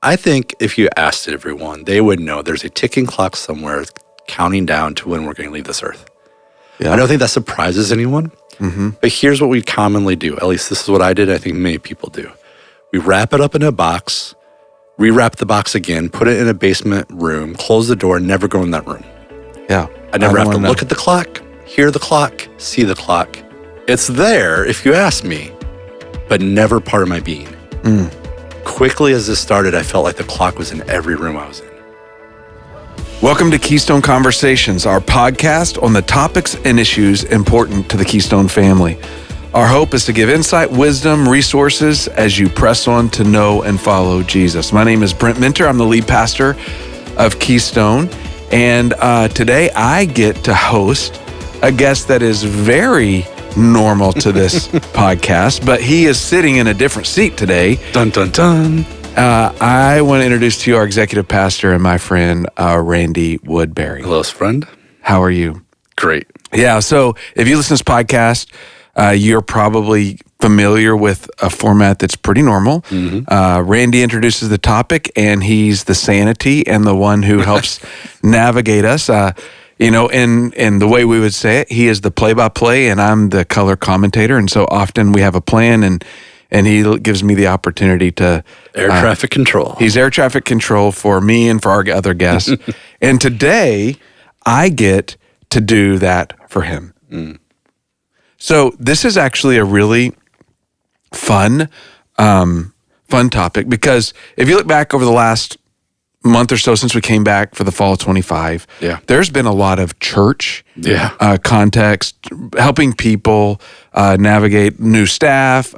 I think if you asked everyone, they would know there's a ticking clock somewhere counting down to when we're going to leave this earth. Yeah. I don't think that surprises anyone, but here's what we commonly do. At least this is what I did. I think many people do. We wrap it up in a box, rewrap the box again, put it in a basement room, close the door, never go in that room. Yeah. I never have to look at the clock, hear the clock, see the clock. It's there, if you ask me, but never part of my being. Quickly as this started, I felt like the clock was in every room I was in. Welcome to Keystone Conversations, our podcast on the topics and issues important to the Keystone family. Our hope is to give insight, wisdom, resources as you press on to know and follow Jesus. My name is Brent Minter. I'm the lead pastor of Keystone. And today I get to host a guest that is very normal to this podcast, but he is sitting in a different seat today. Dun, dun, dun. I want to introduce to you our executive pastor and my friend, Randy Woodbury. Hello, friend. How are you? Great. Yeah, so if you listen to this podcast, you're probably familiar with a format that's pretty normal. Randy introduces the topic, and he's the sanity and the one who helps navigate us. In the way we would say it, he is the play-by-play, and I'm the color commentator. And so often we have a plan, and he gives me the opportunity to Air traffic control. He's air traffic control for me and for our other guests. And today, I get to do that for him. So this is actually a really fun topic, because if you look back over the last month or so since we came back for the fall of 25, there's been a lot of church context, helping people navigate new staff,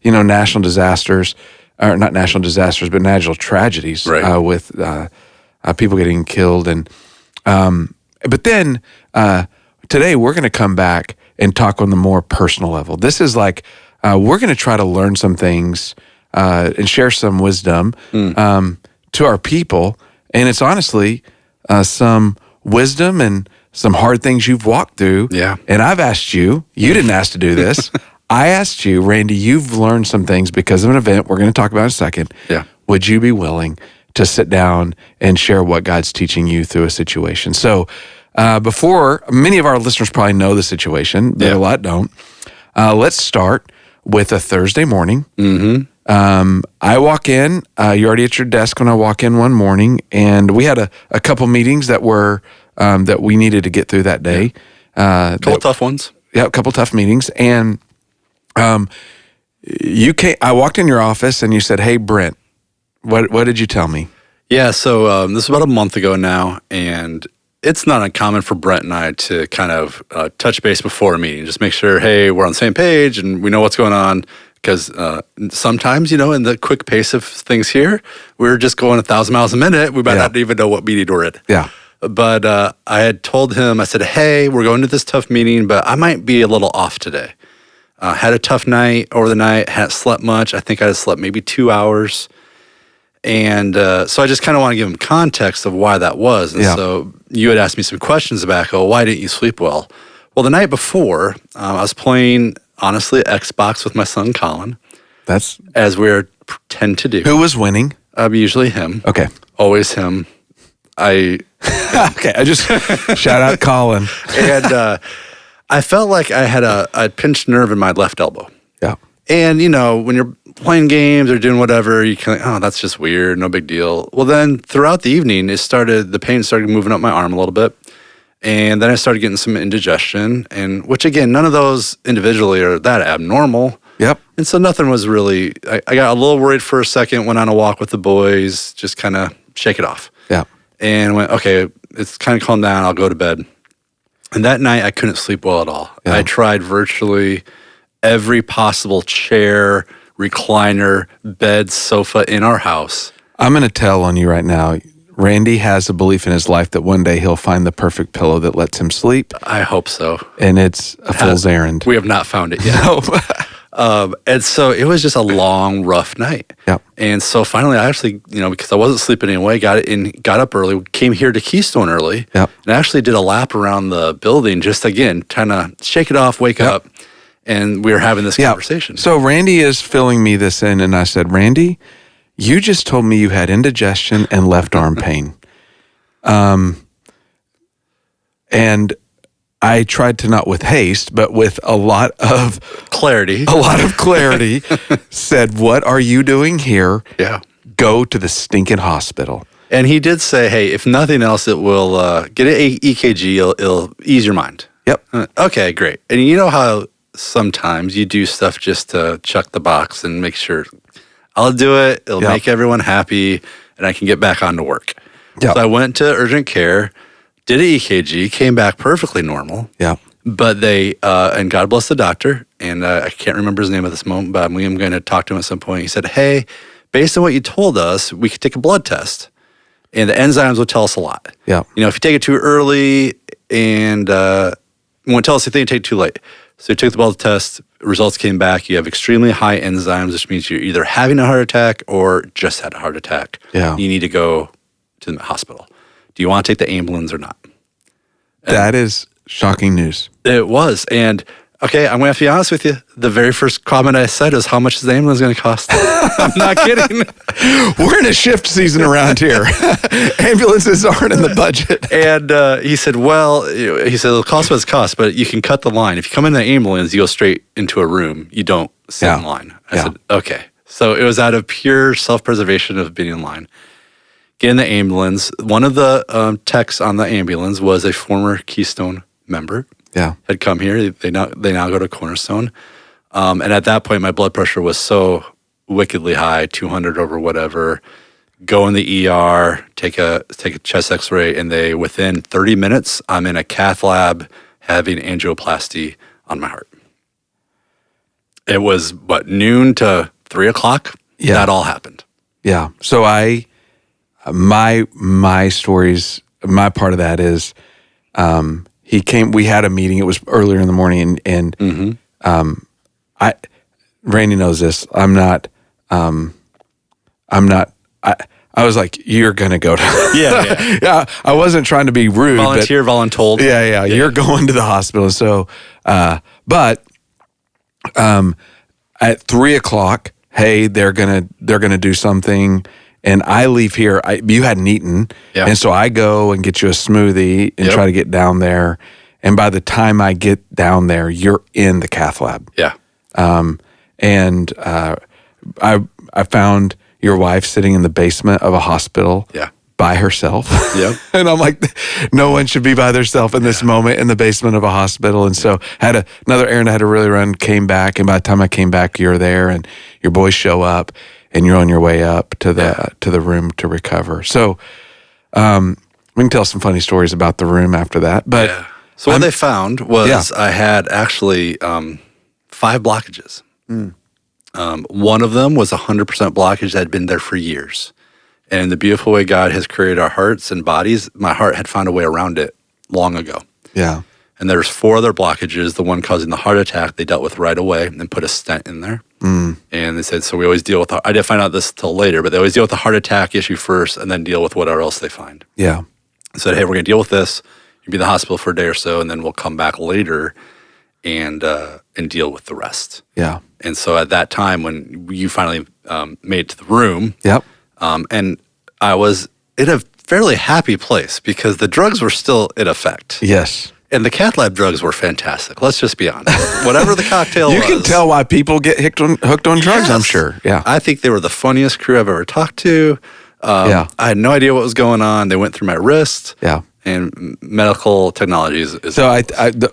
national disasters, or not national disasters, but natural tragedies with people getting killed. And but then today we're going to come back and talk on the more personal level. This is like, we're going to try to learn some things and share some wisdom to our people. And it's honestly some wisdom and some hard things you've walked through. Yeah. And I've asked you didn't ask to do this. I asked you, Randy, you've learned some things because of an event we're going to talk about in a second. Yeah. Would you be willing to sit down and share what God's teaching you through a situation? So before, many of our listeners probably know the situation, but a lot don't. Let's start with a Thursday morning. I walk in, you're already at your desk when I walk in one morning, and we had a couple meetings that were, that we needed to get through that day. Couple tough ones. Yeah, a couple tough meetings. And you came, I walked in your office and you said, "Hey, Brent, what did you tell me?" Yeah, so this was about a month ago now, and it's not uncommon for Brent and I to kind of touch base before a meeting, just make sure, hey, we're on the same page and we know what's going on. Because sometimes, in the quick pace of things here, we're just going 1,000 miles a minute. We might not even know what meeting we're in. Yeah. But I had told him, I said, hey, we're going to this tough meeting, but I might be a little off today. Had a tough night over the night, hadn't slept much. I think I had slept maybe 2 hours. And so I just kind of want to give him context of why that was. And so you had asked me some questions back. Oh, why didn't you sleep well? Well, the night before, I was playing, honestly, Xbox with my son, Colin. That's as we tend to do. Who was winning? Usually him. Okay. Always him. Okay, I just shout out Colin. And I felt like I had a pinched nerve in my left elbow. Yeah. And, when you're playing games or doing whatever, you can, that's just weird, no big deal. Well, then throughout the evening, the pain started moving up my arm a little bit. And then I started getting some indigestion, and which, again, none of those individually are that abnormal. Yep. And so nothing was really, I got a little worried for a second, went on a walk with the boys, just kind of shake it off. Yeah. And went, okay, it's kind of calmed down, I'll go to bed. And that night, I couldn't sleep well at all. Yeah. I tried virtually every possible chair, recliner, bed, sofa in our house. I'm going to tell on you right now, Randy has a belief in his life that one day he'll find the perfect pillow that lets him sleep. I hope so. And it's a fool's errand. We have not found it yet. No. And so it was just a long, rough night. Yep. And so finally, I actually, because I wasn't sleeping anyway, got up early, came here to Keystone early, yep. and actually did a lap around the building, just again, kind of shake it off, wake up. And we were having this conversation. So Randy is filling me this in, and I said, Randy, you just told me you had indigestion and left arm pain. And I tried to, not with haste, but with a lot of clarity, said, what are you doing here? Yeah. Go to the stinking hospital. And he did say, hey, if nothing else, it will get an EKG. It'll ease your mind. Yep. Okay, great. And you know how sometimes you do stuff just to check the box and make sure I'll do it. It'll make everyone happy and I can get back on to work. Yep. So I went to urgent care, did an EKG, came back perfectly normal. Yeah. But they, and God bless the doctor, and I can't remember his name at this moment, but I'm going to talk to him at some point. He said, hey, based on what you told us, we could take a blood test. And the enzymes will tell us a lot. Yeah. You know, if you take it too early and won't tell us if they take it too late. So you took the blood test, results came back, you have extremely high enzymes, which means you're either having a heart attack or just had a heart attack. Yeah. You need to go to the hospital. Do you want to take the ambulance or not? And that is shocking news. It was. And okay, I'm going to have to be honest with you. The very first comment I said was, how much is the ambulance going to cost? I'm not kidding. We're in a shift season around here. Ambulances aren't in the budget. And he said, well, he said, it'll cost what it costs, but you can cut the line. If you come in the ambulance, you go straight into a room. You don't sit in line. I said, okay. So it was out of pure self-preservation of being in line. Get in the ambulance. One of the techs on the ambulance was a former Keystone member. Yeah. Had come here. They now go to Cornerstone. And at that point, my blood pressure was so wickedly high, 200 over whatever. Go in the ER, take a chest X-ray, and within 30 minutes, I'm in a cath lab having angioplasty on my heart. It was noon to 3 o'clock. Yeah. That all happened. Yeah. So my stories, my part of that is, he came, we had a meeting, it was earlier in the morning and Randy knows this. I was like, you're going to go to, yeah. I wasn't trying to be rude. Volunteer, voluntold. Yeah. You're going to the hospital. So, but at 3 o'clock, hey, they're going to do something. And I leave here. You hadn't eaten, and so I go and get you a smoothie and try to get down there. And by the time I get down there, you're in the cath lab. Yeah. And I found your wife sitting in the basement of a hospital. Yeah. By herself. Yep. And I'm like, no one should be by themselves in this moment in the basement of a hospital. And so had another errand I had to really run. Came back, and by the time I came back, you're there, and your boys show up. And you're on your way up to the room to recover. So we can tell some funny stories about the room after that. But so what they found was I had actually 5 blockages. One of them was 100% blockage that had been there for years. And the beautiful way God has created our hearts and bodies, my heart had found a way around it long ago. Yeah. And there's 4 other blockages. The one causing the heart attack, they dealt with right away and put a stent in there. And they said, so we always deal with, I didn't find out this till later, but they always deal with the heart attack issue first and then deal with whatever else they find. Yeah. I said, hey, we're going to deal with this. You'll be in the hospital for a day or so, and then we'll come back later and deal with the rest. Yeah. And so at that time, when you finally made it to the room, and I was in a fairly happy place because the drugs were still in effect. Yes. And the cath lab drugs were fantastic. Let's just be honest. Whatever the cocktail was. You can tell why people get hooked on drugs, I'm sure. Yeah. I think they were the funniest crew I've ever talked to. I had no idea what was going on. They went through my wrist. Yeah. And medical technology is so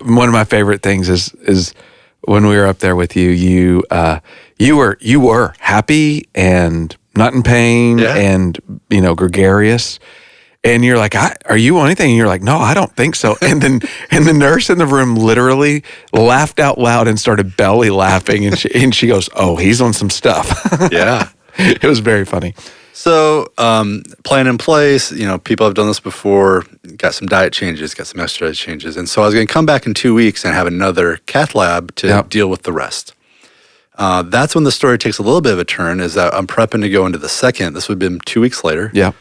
one of my favorite things is when we were up there with you, you were happy and not in pain and gregarious. And you're like, are you on anything? And you're like, no, I don't think so. And then the nurse in the room literally laughed out loud and started belly laughing. And she goes, oh, he's on some stuff. Yeah. It was very funny. So plan in place, people have done this before, got some diet changes, got some exercise changes. And so I was going to come back in 2 weeks and have another cath lab to deal with the rest. That's when the story takes a little bit of a turn, is that I'm prepping to go into the second. This would have been 2 weeks later. Yeah.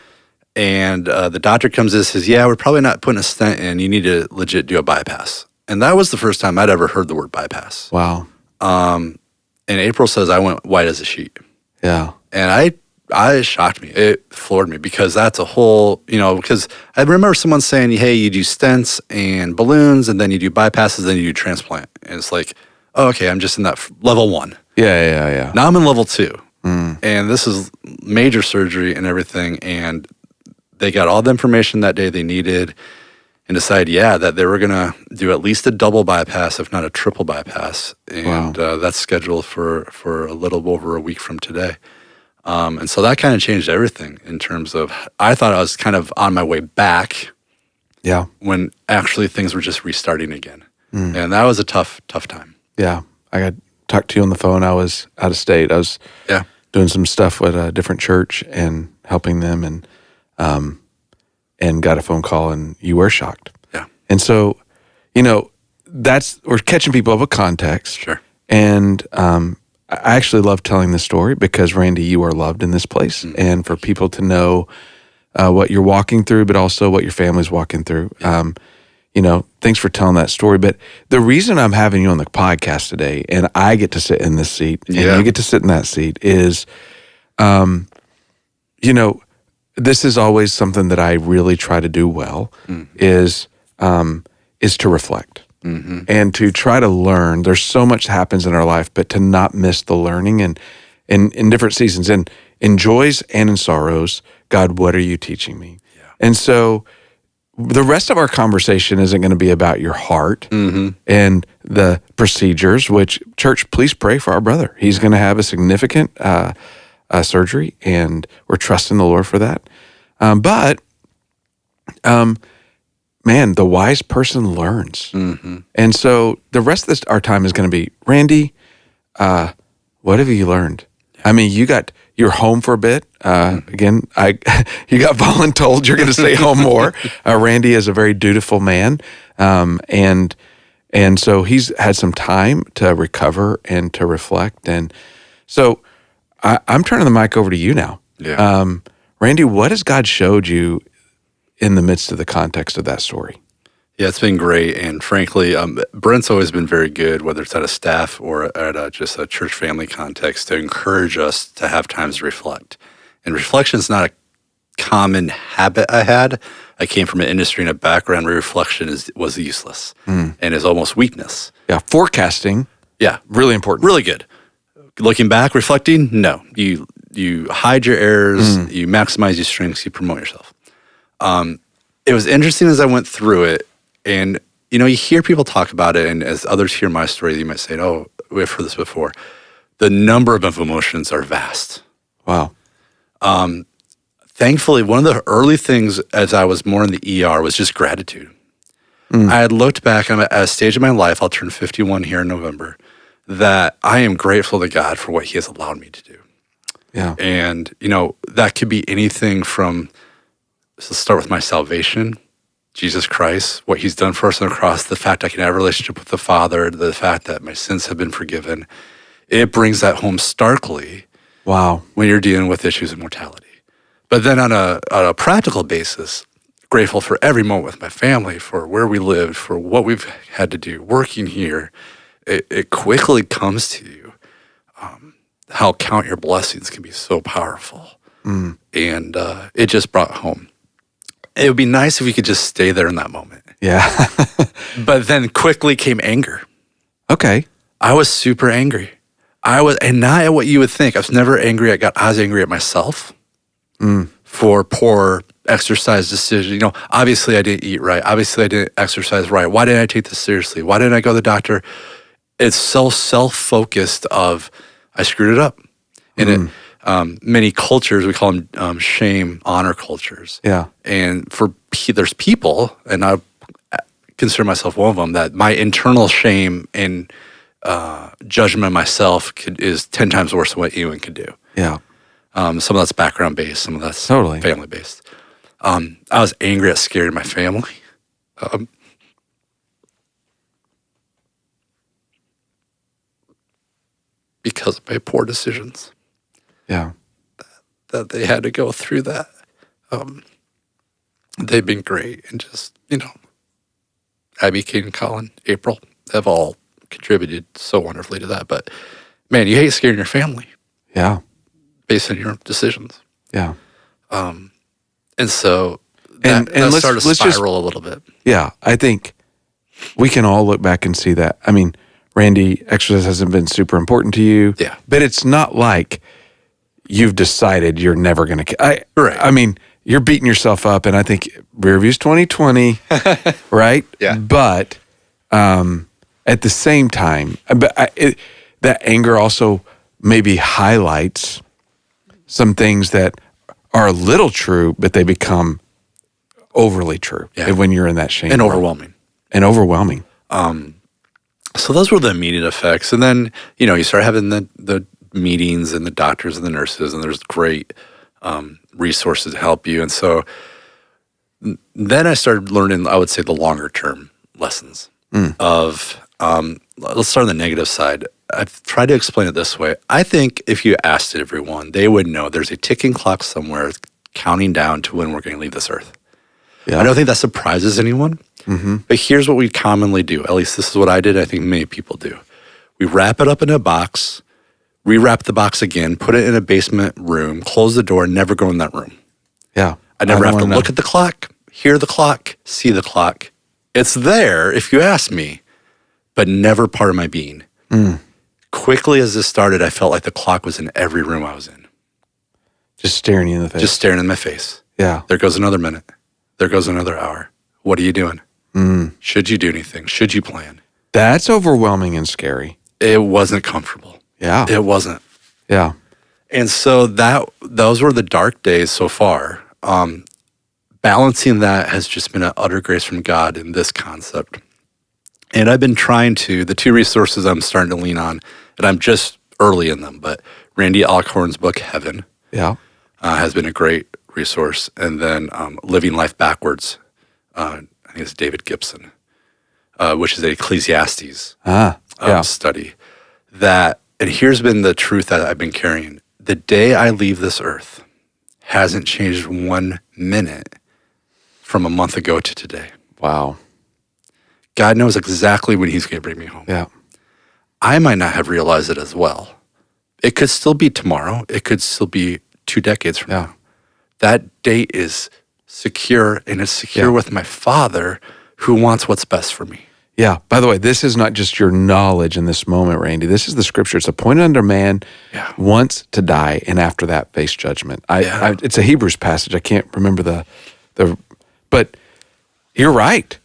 And the doctor comes in and says, we're probably not putting a stent in. You need to legit do a bypass. And that was the first time I'd ever heard the word bypass. Wow. And April says I went white as a sheet. Yeah. And I it shocked me. It floored me because that's a whole, because I remember someone saying, hey, you do stents and balloons and then you do bypasses, then you do transplant. And it's like, oh, okay, I'm just in that level 1. Yeah. Now I'm in level 2. And this is major surgery and everything. And they got all the information that day they needed and decided, that they were going to do at least a double bypass, if not a triple bypass. And that's scheduled for a little over a week from today. And so that kind of changed everything in terms of, I thought I was kind of on my way back. Yeah. When actually things were just restarting again. And that was a tough time. Yeah. I got talked to you on the phone. I was out of state. I was doing some stuff with a different church and helping them and got a phone call and you were shocked. Yeah. And so, we're catching people up with context. Sure. And I actually love telling this story because, Randy, you are loved in this place. And for people to know what you're walking through, but also what your family's walking through. Thanks for telling that story. But the reason I'm having you on the podcast today, and I get to sit in this seat, and you get to sit in that seat, is, this is always something that I really try to do well, is to reflect. And to try to learn. There's so much that happens in our life, but to not miss the learning and in different seasons. And in joys and in sorrows, God, what are you teaching me? Yeah. And so the rest of our conversation isn't going to be about your heart and the procedures, which, church, please pray for our brother. He's going to have a significant surgery, and we're trusting the Lord for that. Man, the wise person learns. And so the rest of our time is going to be, Randy, what have you learned? I mean, you're home for a bit. Again, you got voluntold you're going to stay home more. Randy is a very dutiful man. And so he's had some time to recover and to reflect. And so I'm turning the mic over to you now. Yeah. Randy, what has God showed you in the midst of the context of that story? Yeah, it's been great. And frankly, Brent's always been very good, whether it's at a staff or at just a church family context, to encourage us to have times to reflect. And reflection is not a common habit I had. I came from an industry and a background where reflection was useless and is almost weakness. Yeah, forecasting. Yeah. Really important. Really good. Looking back, reflecting, no. You hide your errors, you maximize your strengths, you promote yourself. It was interesting as I went through it, and you hear people talk about it, and as others hear my story, you might say, oh, we've heard this before. The number of emotions are vast. Wow. Thankfully, one of the early things as I was more in the ER was just gratitude. I had looked back, I'm at a stage of my life, I'll turn 51 here in November, that I am grateful to God for what he has allowed me to do. Yeah. And, that could be anything from, let's start with my salvation, Jesus Christ, what he's done for us on the cross, the fact I can have a relationship with the Father, the fact that my sins have been forgiven. It brings that home starkly. Wow. When you're dealing with issues of mortality. But then on a practical basis, grateful for every moment with my family, for where we lived, for what we've had to do, working here. It quickly comes to you how count your blessings can be so powerful. And it just brought home. It would be nice if we could just stay there in that moment. Yeah. But then quickly came anger. Okay. I was super angry. And not at what you would think. I was never angry at God. I was angry at myself for poor exercise decisions. Obviously I didn't eat right. Obviously I didn't exercise right. Why didn't I take this seriously? Why didn't I go to the doctor? It's so self-focused of, I screwed it up. And many cultures, we call them shame, honor cultures. Yeah. And there's people, and I consider myself one of them, that my internal shame and judgment of myself is 10 times worse than what anyone could do. Yeah. Some of that's background-based, some of that's Totally. family-based. I was angry at scared my family. Because of my poor decisions. Yeah. That they had to go through that. They've been great. And just, Abby, Kate, Colin, April have all contributed so wonderfully to that. But, man, you hate scaring your family. Yeah. based on your decisions. Yeah. And so that started to spiral a little bit. Yeah, I think we can all look back and see that. I mean, Randy, exercise hasn't been super important to you. Yeah. But it's not like you've decided you're never going to. Right. I mean, you're beating yourself up, and I think rear view's 2020, right? Yeah. But at the same time, that anger also maybe highlights some things that are a little true, but they become overly true when you're in that shame. And overwhelming. So those were the immediate effects. And then, you start having the meetings and the doctors and the nurses, and there's great resources to help you. And so then I started learning, I would say, the longer term lessons of, let's start on the negative side. I've tried to explain it this way. I think if you asked everyone, they would know there's a ticking clock somewhere counting down to when we're going to leave this earth. Yeah. I don't think that surprises anyone, but here's what we commonly do. At least this is what I did. I think many people do. We wrap it up in a box, rewrap the box again, put it in a basement room, close the door, never go in that room. Yeah. I never have to look at the clock, hear the clock, see the clock. It's there if you ask me, but never part of my being. Quickly as this started, I felt like the clock was in every room I was in. Just staring you in the face. Just staring in my face. Yeah. There goes another minute. There goes another hour. What are you doing? Should you do anything? Should you plan? That's overwhelming and scary. It wasn't comfortable. Yeah. It wasn't. Yeah. And so those were the dark days so far. Balancing that has just been an utter grace from God in this concept. And I've been trying to, the two resources I'm starting to lean on, and I'm just early in them, but Randy Alcorn's book, Heaven, has been a great resource. And then Living Life Backwards, I think it's David Gibson, which is an Ecclesiastes study. And here's been the truth that I've been carrying. The day I leave this earth hasn't changed 1 minute from a month ago to today. Wow. God knows exactly when he's going to bring me home. Yeah. I might not have realized it as well. It could still be tomorrow. It could still be 2 decades from now. That date is secure, and it's secure with my Father who wants what's best for me. Yeah. By the way, this is not just your knowledge in this moment, Randy. This is the scripture. It's appointed unto man once to die, and after that face judgment. It's a Hebrews passage. I can't remember but you're right.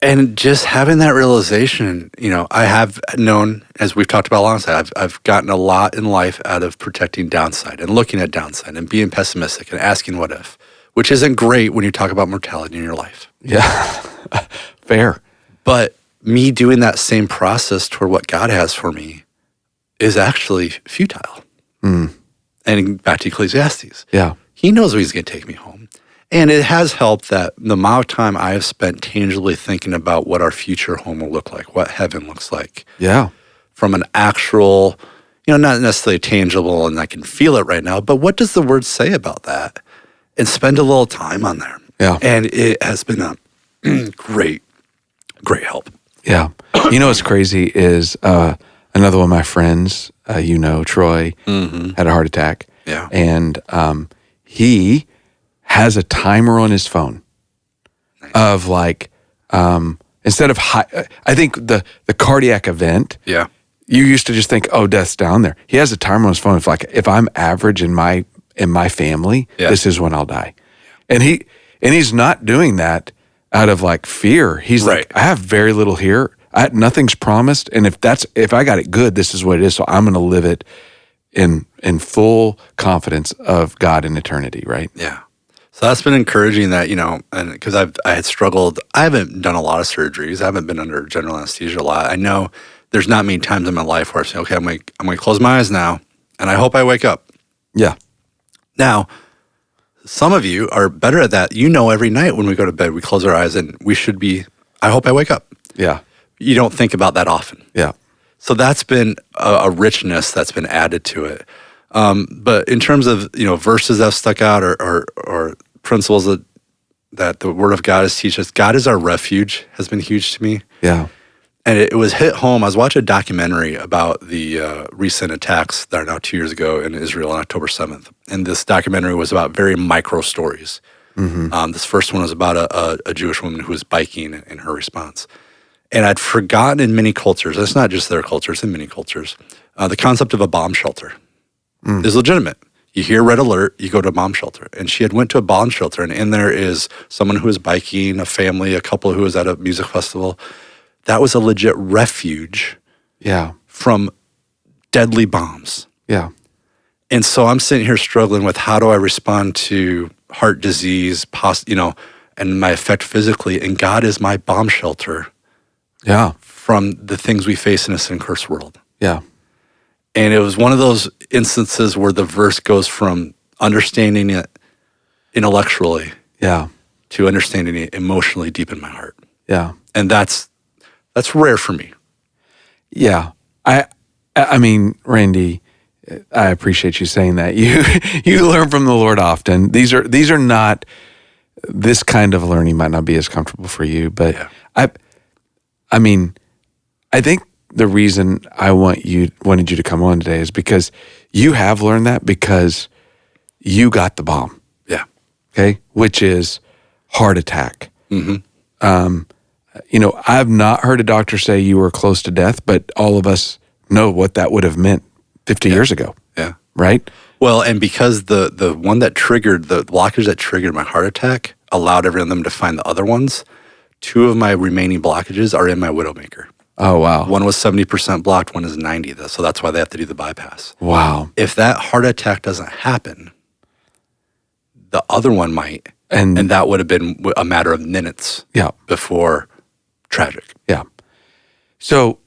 And just having that realization, I have known, as we've talked about alongside, I've gotten a lot in life out of protecting downside and looking at downside and being pessimistic and asking what if, which isn't great when you talk about mortality in your life. Yeah, fair. But me doing that same process toward what God has for me is actually futile. And back to Ecclesiastes. Yeah. He knows when he's going to take me home. And it has helped that the amount of time I have spent tangibly thinking about what our future home will look like, what heaven looks like. Yeah. From an actual, not necessarily tangible and I can feel it right now, but what does the word say about that? And spend a little time on there. Yeah. And it has been a great help. Yeah. What's crazy is another one of my friends, Troy, had a heart attack. Yeah. And he has a timer on his phone of instead of I think the cardiac event. Yeah. You used to just think, oh, death's down there. He has a timer on his phone. If I'm average in my family, this is when I'll die. And he's not doing that out of fear. He's like, I have very little here. Nothing's promised. And if I got it good, this is what it is. So I'm going to live it in full confidence of God in eternity. Right. Yeah. So that's been encouraging that, and because I had struggled, I haven't done a lot of surgeries. I haven't been under general anesthesia a lot. I know there's not many times in my life where I say, okay, I'm going to close my eyes now, and I hope I wake up. Yeah. Now, some of you are better at that. Every night when we go to bed, we close our eyes and we should be, I hope I wake up. Yeah. You don't think about that often. Yeah. So that's been a richness that's been added to it. But in terms of, verses that have stuck out or principles that the Word of God has teach us, God is our refuge has been huge to me. Yeah. And it was hit home. I was watching a documentary about the recent attacks that are now 2 years ago in Israel on October 7th. And this documentary was about very micro stories. This first one was about a Jewish woman who was biking in her response. And I'd forgotten in many cultures, it's not just their culture, it's in many cultures, the concept of a bomb shelter is legitimate. You hear red alert, you go to a bomb shelter. And she had went to a bomb shelter, and in there is someone who was biking, a family, a couple who was at a music festival. That was a legit refuge from deadly bombs. Yeah. And so I'm sitting here struggling with how do I respond to heart disease, and my effect physically. And God is my bomb shelter from the things we face in a sin-cursed world. Yeah. And it was one of those instances where the verse goes from understanding it intellectually to understanding it emotionally deep in my heart. Yeah. And that's rare for me. Yeah. I mean, Randy, I appreciate you saying that. You learn from the Lord often. These are not, this kind of learning might not be as comfortable for you, but I mean, I think the reason I wanted you to come on today is because you have learned that because you got the bomb. Yeah. Okay. Which is heart attack. Mm-hmm. I've not heard a doctor say you were close to death, but all of us know what that would have meant 50 years ago. Yeah. Right? Well, and because the one that triggered, the blockage that triggered my heart attack allowed every one of them to find the other ones, 2 of my remaining blockages are in my widowmaker. Oh, wow. One was 70% blocked, one is 90, so that's why they have to do the bypass. Wow. If that heart attack doesn't happen, the other one might, and that would have been a matter of minutes before tragic. Yeah. So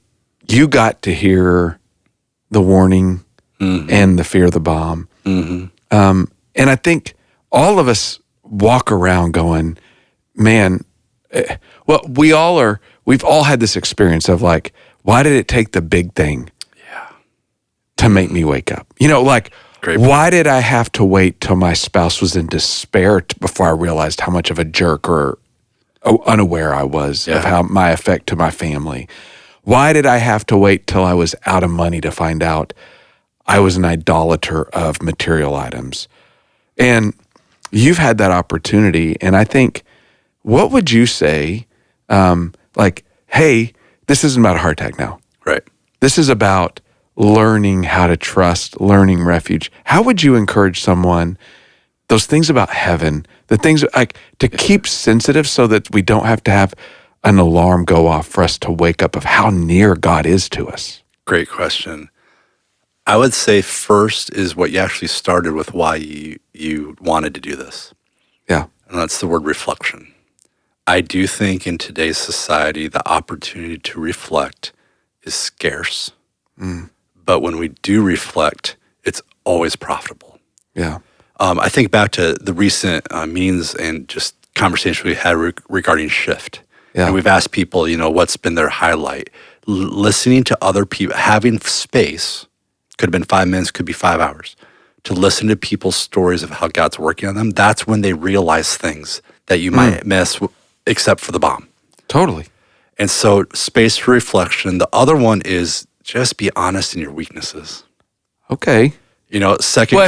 you got to hear the warning and the fear of the bomb. Mm-hmm. And I think all of us walk around going, man, we've all had this experience of like, why did it take the big thing to make me wake up? Why did I have to wait till my spouse was in despair before I realized how much of a jerk or unaware I was of how my effect to my family? Why did I have to wait till I was out of money to find out I was an idolater of material items? And you've had that opportunity. And I think, what would you say, hey, this isn't about a heart attack now. Right. This is about learning how to trust, learning refuge. How would you encourage someone, those things about heaven, the things like to keep sensitive so that we don't have to have an alarm go off for us to wake up of how near God is to us? Great question. I would say first is what you actually started with, why you wanted to do this. Yeah. And that's the word reflection. I do think in today's society, the opportunity to reflect is scarce. But when we do reflect, it's always profitable. Yeah. I think back to the recent meetings and just conversations we had regarding shift. Yeah. And we've asked people, what's been their highlight. Listening to other people, having space, could have been 5 minutes, could be 5 hours, to listen to people's stories of how God's working on them. That's when they realize things that you might miss, except for the bomb. Totally. And so space for reflection. The other one is just be honest in your weaknesses. Okay. Second.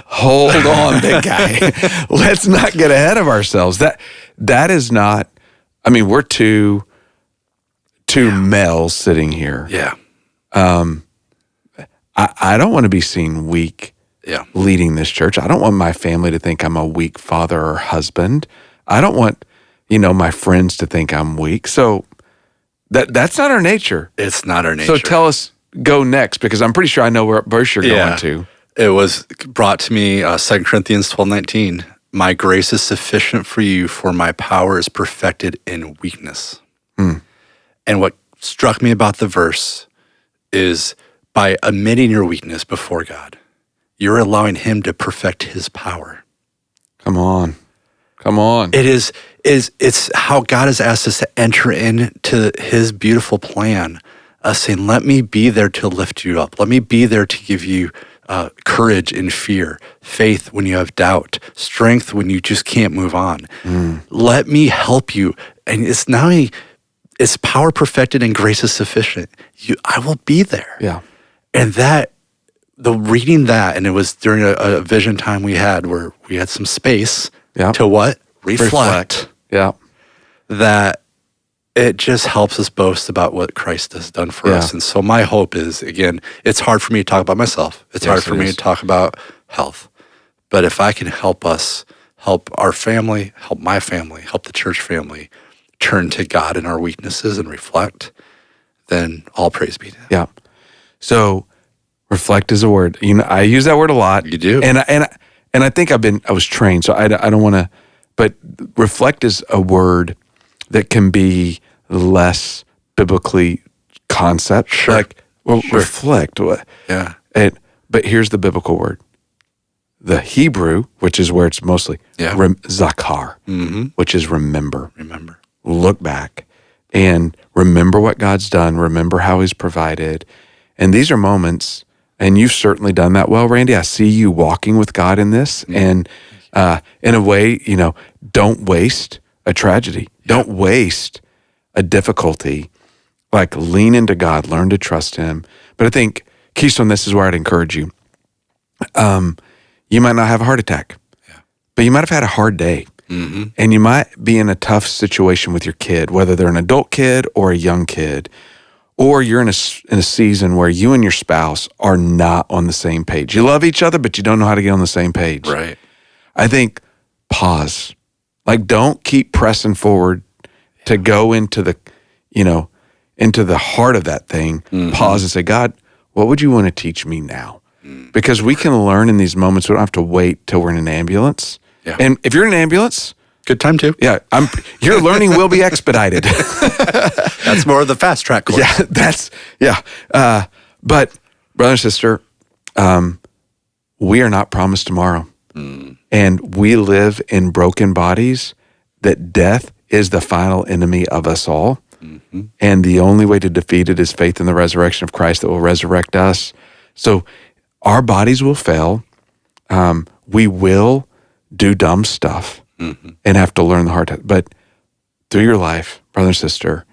Hold on, big guy. Let's not get ahead of ourselves. That is not, we're two males sitting here. Yeah. I don't want to be seen weak leading this church. I don't want my family to think I'm a weak father or husband. I don't want, my friends to think I'm weak. So that's not our nature. It's not our nature. So tell us, go next, because I'm pretty sure I know where verse you're going to. It was brought to me, 2 Corinthians 12:19. My grace is sufficient for you, for my power is perfected in weakness. And what struck me about the verse is by admitting your weakness before God, you're allowing him to perfect his power. Come on. It's how God has asked us to enter into his beautiful plan, saying, let me be there to lift you up. Let me be there to give you courage in fear, faith when you have doubt, strength when you just can't move on. Let me help you. And it's not only it's power perfected and grace is sufficient. I will be there. Yeah. And reading that, and it was during a vision time we had where we had some space to what? Reflect. Yeah. That it just helps us boast about what Christ has done for us. And so my hope is, again, it's hard for me to talk about myself. It's hard for me to talk about health. But if I can help us, help our family, help my family, help the church family turn to God in our weaknesses and reflect, then all praise be to Him. Yeah. So reflect is a word. I use that word a lot. You do. And I think I was trained, so I don't want to, but reflect is a word that can be less biblically concept. Sure. Like, reflect. Yeah. But here's the biblical word. The Hebrew, which is where it's mostly, zakar, which is remember. Remember. Look back and remember what God's done. Remember how He's provided. And these are moments, and you've certainly done that well, Randy. I see you walking with God in this. And in a way, don't waste a tragedy. Don't waste a difficulty. Like, lean into God, learn to trust Him. But I think, Keystone, this is where I'd encourage you. You might not have a heart attack, but you might have had a hard day. And you might be in a tough situation with your kid, whether they're an adult kid or a young kid, or you're in a season where you and your spouse are not on the same page. You love each other, but you don't know how to get on the same page. Right. I think pause. Like, don't keep pressing forward to go into the, into the heart of that thing. Pause and say, God, what would you want to teach me now? Because we can learn in these moments. We don't have to wait till we're in an ambulance. Yeah. And if you're in an ambulance, good time too. Yeah, your learning will be expedited. That's more of the fast track course. But brother and sister, we are not promised tomorrow. And we live in broken bodies, that death is the final enemy of us all. And the only way to defeat it is faith in the resurrection of Christ that will resurrect us. So our bodies will fail. We will do dumb stuff and have to learn the hard time. But through your life, brother and sister,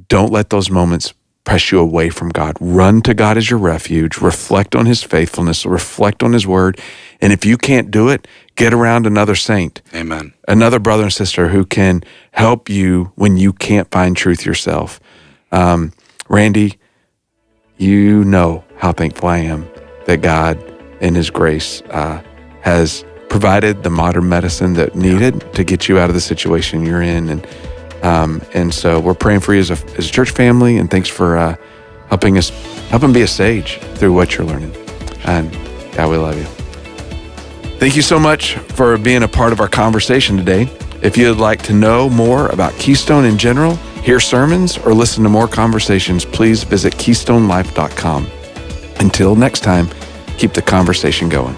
don't let those moments press you away from God. Run to God as your refuge. Reflect on His faithfulness. Reflect on His word. And if you can't do it, get around another saint. Amen. Another brother and sister who can help you when you can't find truth yourself. Randy, you know how thankful I am that God in His grace has provided the modern medicine that needed to get you out of the situation you're in. And so we're praying for you as a church family, and thanks for helping be a sage through what you're learning. And God, we love you. Thank you so much for being a part of our conversation today. If you'd like to know more about Keystone in general, hear sermons, or listen to more conversations, please visit keystonelife.com. Until next time, keep the conversation going.